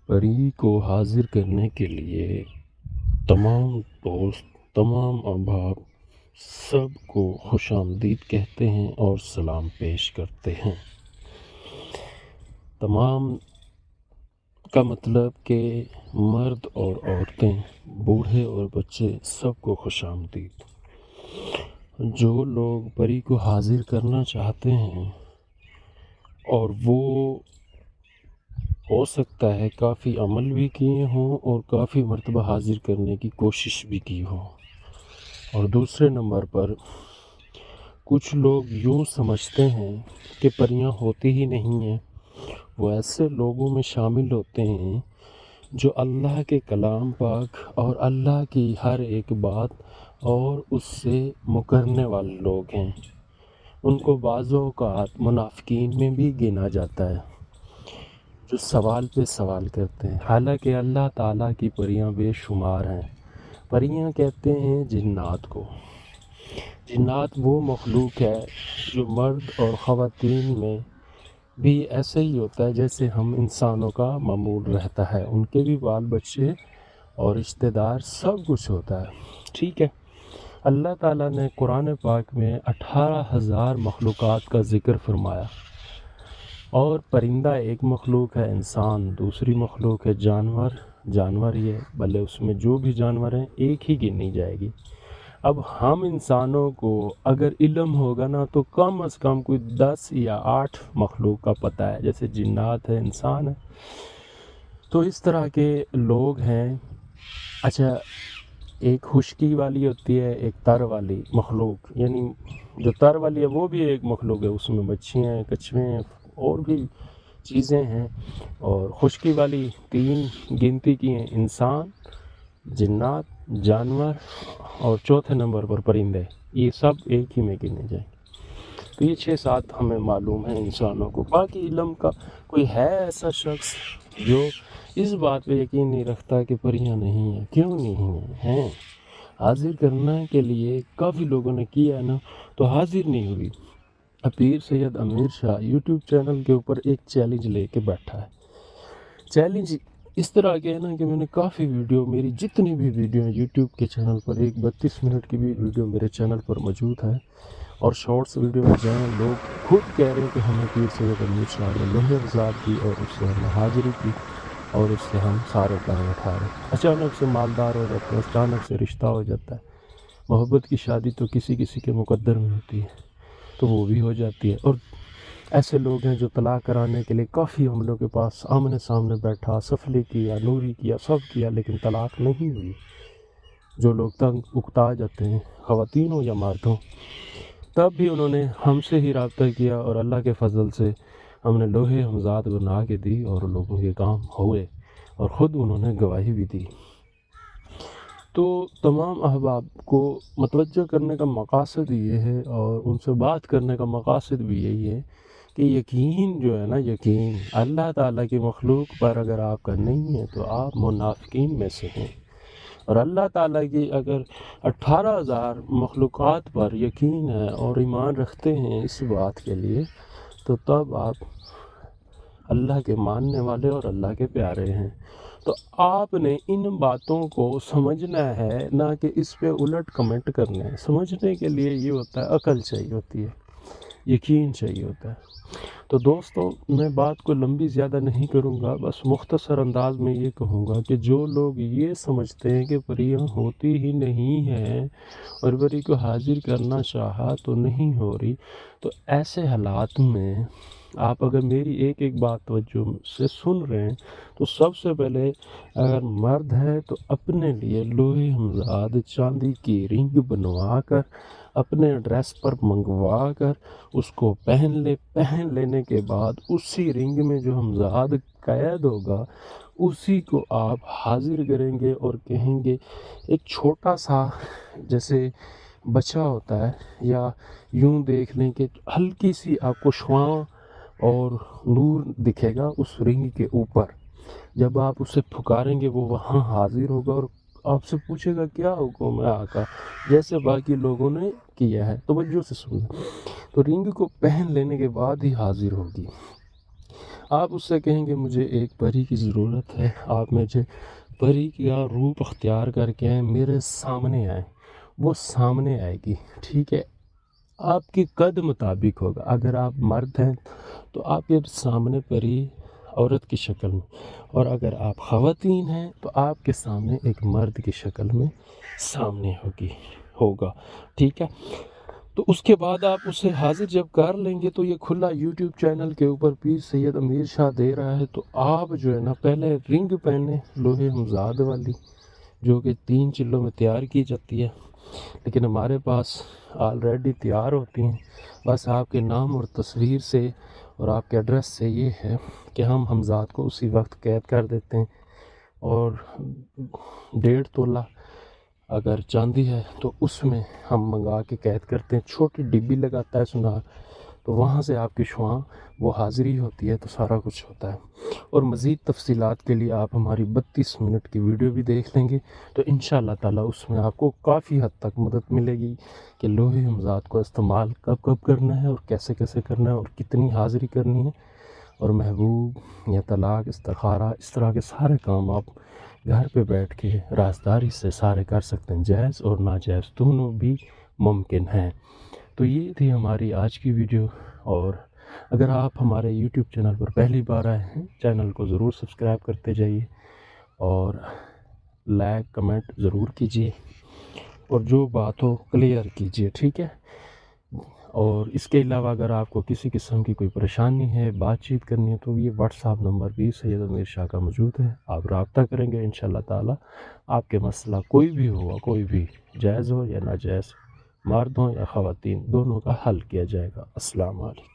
پری کو حاضر کرنے کے لیے تمام دوست، تمام احباب سب کو خوش آمدید کہتے ہیں اور سلام پیش کرتے ہیں۔ تمام کا مطلب کہ مرد اور عورتیں، بوڑھے اور بچے سب کو خوش آمدید۔ جو لوگ پری کو حاضر کرنا چاہتے ہیں اور وہ ہو سکتا ہے کافی عمل بھی کیے ہوں اور کافی مرتبہ حاضر کرنے کی کوشش بھی کی ہو، اور دوسرے نمبر پر کچھ لوگ یوں سمجھتے ہیں کہ پریاں ہوتی ہی نہیں ہیں، وہ ایسے لوگوں میں شامل ہوتے ہیں جو اللہ کے کلام پاک اور اللہ کی ہر ایک بات اور اس سے مکرنے والے لوگ ہیں۔ ان کو بعض اوقات منافقین میں بھی گنا جاتا ہے، جو سوال پہ سوال کرتے ہیں، حالانکہ اللہ تعالیٰ کی پریاں بے شمار ہیں۔ پریاں کہتے ہیں جنات کو۔ جنات وہ مخلوق ہے جو مرد اور خواتین میں بھی ایسے ہی ہوتا ہے جیسے ہم انسانوں کا معمول رہتا ہے، ان کے بھی بال بچے اور رشتہ دار سب کچھ ہوتا ہے، ٹھیک ہے۔ اللہ تعالیٰ نے قرآن پاک میں 18,000 مخلوقات کا ذکر فرمایا، اور پرندہ ایک مخلوق ہے، انسان دوسری مخلوق ہے، جانور یہ بھلے اس میں جو بھی جانور ہیں ایک ہی گنی جائے گی۔ اب ہم انسانوں کو اگر علم ہوگا نا تو کم از کم کوئی 10 یا 8 مخلوق کا پتہ ہے، جیسے جنات ہے، انسان ہے، تو اس طرح کے لوگ ہیں۔ اچھا، ایک خشکی والی ہوتی ہے، ایک تر والی مخلوق، یعنی جو تر والی ہے وہ بھی ایک مخلوق ہے، اس میں مچھیاں ہیں، کچھوے ہیں اور بھی چیزیں ہیں، اور خشکی والی 3 گنتی کی ہیں، انسان، جنات، جانور، اور چوتھے نمبر پر پرندے، یہ سب ایک ہی میں گنے جائیں گے۔ تو یہ 6-7 ہمیں معلوم ہے انسانوں کو۔ باقی علم کا کوئی ہے ایسا شخص جو اس بات پہ یقین نہیں رکھتا کہ پریاں نہیں ہیں؟ کیوں نہیں ہیں؟ حاضر کرنے کے لیے کافی لوگوں نے کیا ہے نا، تو حاضر نہیں ہوئی۔ پیر سید امیر شاہ یوٹیوب چینل کے اوپر ایک چیلنج لے کے بیٹھا ہے۔ چیلنج اس طرح کے ہے نا کہ میں نے کافی ویڈیو، میری جتنی بھی ویڈیو ہیں یوٹیوب کے چینل پر، ایک 32 منٹ کی بھی ویڈیو میرے چینل پر موجود ہے، اور شارٹس ویڈیو میں جائیں، لوگ خود کہہ رہے ہیں کہ ہمیں پیر سید امیر شاہ نے لوہے افزار کی اور اس سے ہم نے حاضری کی اور اس سے ہم سارے کام اٹھا رہے ہیں۔ اچانک سے مالدار ہو جاتے ہیں، اچانک سے رشتہ ہو جاتا ہے۔ محبت کی شادی تو کسی کسی کے مقدر میں ہوتی ہے، تو وہ بھی ہو جاتی ہے۔ اور ایسے لوگ ہیں جو طلاق کرانے کے لیے کافی ہم لوگ کے پاس آمنے سامنے بیٹھا، سفلی کیا، نوری کیا، سب کیا، لیکن طلاق نہیں ہوئی۔ جو لوگ تنگ اکتا جاتے ہیں، خواتین ہو یا مرد ہوں، تب بھی انہوں نے ہم سے ہی رابطہ کیا، اور اللہ کے فضل سے ہم نے لوہے ہمزاد بنا کے دی اور لوگوں کے کام ہوئے، اور خود انہوں نے گواہی بھی دی۔ تو تمام احباب کو متوجہ کرنے کا مقاصد یہ ہے، اور ان سے بات کرنے کا مقاصد بھی یہی ہے کہ یقین جو ہے نا، یقین اللہ تعالیٰ کی مخلوق پر اگر آپ کا نہیں ہے تو آپ منافقین میں سے ہیں، اور اللہ تعالیٰ کی اگر 18,000 مخلوقات پر یقین ہے اور ایمان رکھتے ہیں اس بات کے لیے، تو تب آپ اللہ کے ماننے والے اور اللہ کے پیارے ہیں۔ تو آپ نے ان باتوں کو سمجھنا ہے، نہ کہ اس پہ الٹ کمنٹ کرنے ہیں۔ سمجھنے کے لیے یہ ہوتا ہے، عقل چاہیے ہوتی ہے، یقین چاہیے ہوتا ہے۔ تو دوستو، میں بات کو لمبی زیادہ نہیں کروں گا، بس مختصر انداز میں یہ کہوں گا کہ جو لوگ یہ سمجھتے ہیں کہ پریاں ہوتی ہی نہیں ہیں اور پری کو حاضر کرنا چاہا تو نہیں ہو رہی، تو ایسے حالات میں آپ اگر میری ایک ایک بات توجہ سے سن رہے ہیں، تو سب سے پہلے اگر مرد ہے تو اپنے لیے لوہے ہمزاد چاندی کی رنگ بنوا کر اپنے ایڈریس پر منگوا کر اس کو پہن لے۔ پہن لینے کے بعد اسی رنگ میں جو ہمزاد قید ہوگا اسی کو آپ حاضر کریں گے اور کہیں گے، ایک چھوٹا سا جیسے بچہ ہوتا ہے، یا یوں دیکھ لیں کہ ہلکی سی آپ کو شعاع اور نور دکھے گا اس رنگ کے اوپر، جب آپ اسے پھکاریں گے وہ وہاں حاضر ہوگا اور آپ سے پوچھے گا کیا حکم ہے آقا، جیسے باقی لوگوں نے کیا ہے۔ توجہ سے سنیں، تو رنگ کو پہن لینے کے بعد ہی حاضر ہوگی۔ آپ اس سے کہیں گے مجھے ایک پری کی ضرورت ہے، آپ مجھے پری کا روپ اختیار کر کے آئیں، میرے سامنے آئیں، وہ سامنے آئے گی، ٹھیک ہے؟ آپ کی قد مطابق ہوگا، اگر آپ مرد ہیں تو آپ کے سامنے پری عورت کی شکل میں، اور اگر آپ خواتین ہیں تو آپ کے سامنے ایک مرد کی شکل میں سامنے ہوگا، ٹھیک ہے؟ تو اس کے بعد آپ اسے حاضر جب کر لیں گے تو یہ کھلا یوٹیوب چینل کے اوپر پیر سید امیر شاہ دے رہا ہے، تو آپ جو ہے نا پہلے رنگ پہنے لوہے ہمزاد والی، جو کہ 3 چلوں میں تیار کی جاتی ہے، لیکن ہمارے پاس آلریڈی تیار ہوتی ہیں، بس آپ کے نام اور تصویر سے اور آپ کے ایڈریس سے یہ ہے کہ ہم ہمزاد کو اسی وقت قید کر دیتے ہیں، اور 1.5 تولہ اگر چاندی ہے تو اس میں ہم منگا کے قید کرتے ہیں، چھوٹی ڈبی لگاتا ہے سنار، تو وہاں سے آپ کی شعاع وہ حاضری ہوتی ہے، تو سارا کچھ ہوتا ہے۔ اور مزید تفصیلات کے لیے آپ ہماری 32 منٹ کی ویڈیو بھی دیکھ لیں گے، تو انشاءاللہ تعالیٰ اس میں آپ کو کافی حد تک مدد ملے گی کہ لوہے ہمزاد کو استعمال کب کب کرنا ہے اور کیسے کیسے کرنا ہے اور کتنی حاضری کرنی ہے، اور محبوب یا طلاق، استخارہ، اس طرح کے سارے کام آپ گھر پہ بیٹھ کے رازداری سے سارے کر سکتے ہیں، جائز اور ناجائز دونوں بھی ممکن ہیں۔ تو یہ تھی ہماری آج کی ویڈیو، اور اگر آپ ہمارے یوٹیوب چینل پر پہلی بار آئے ہیں، چینل کو ضرور سبسکرائب کرتے جائیے اور لائک کمنٹ ضرور کیجیے، اور جو بات ہو کلیئر کیجیے، ٹھیک ہے؟ اور اس کے علاوہ اگر آپ کو کسی قسم کی کوئی پریشانی ہے، بات چیت کرنی ہے، تو یہ واٹس ایپ نمبر بھی سید امیر شاہ کا موجود ہے، آپ رابطہ کریں گے انشاءاللہ تعالیٰ آپ کے مسئلہ کوئی بھی ہوا، کوئی بھی جائز ہو یا ناجائز، مرد ہوں یا خواتین، دونوں کا حل کیا جائے گا۔ السلام علیکم۔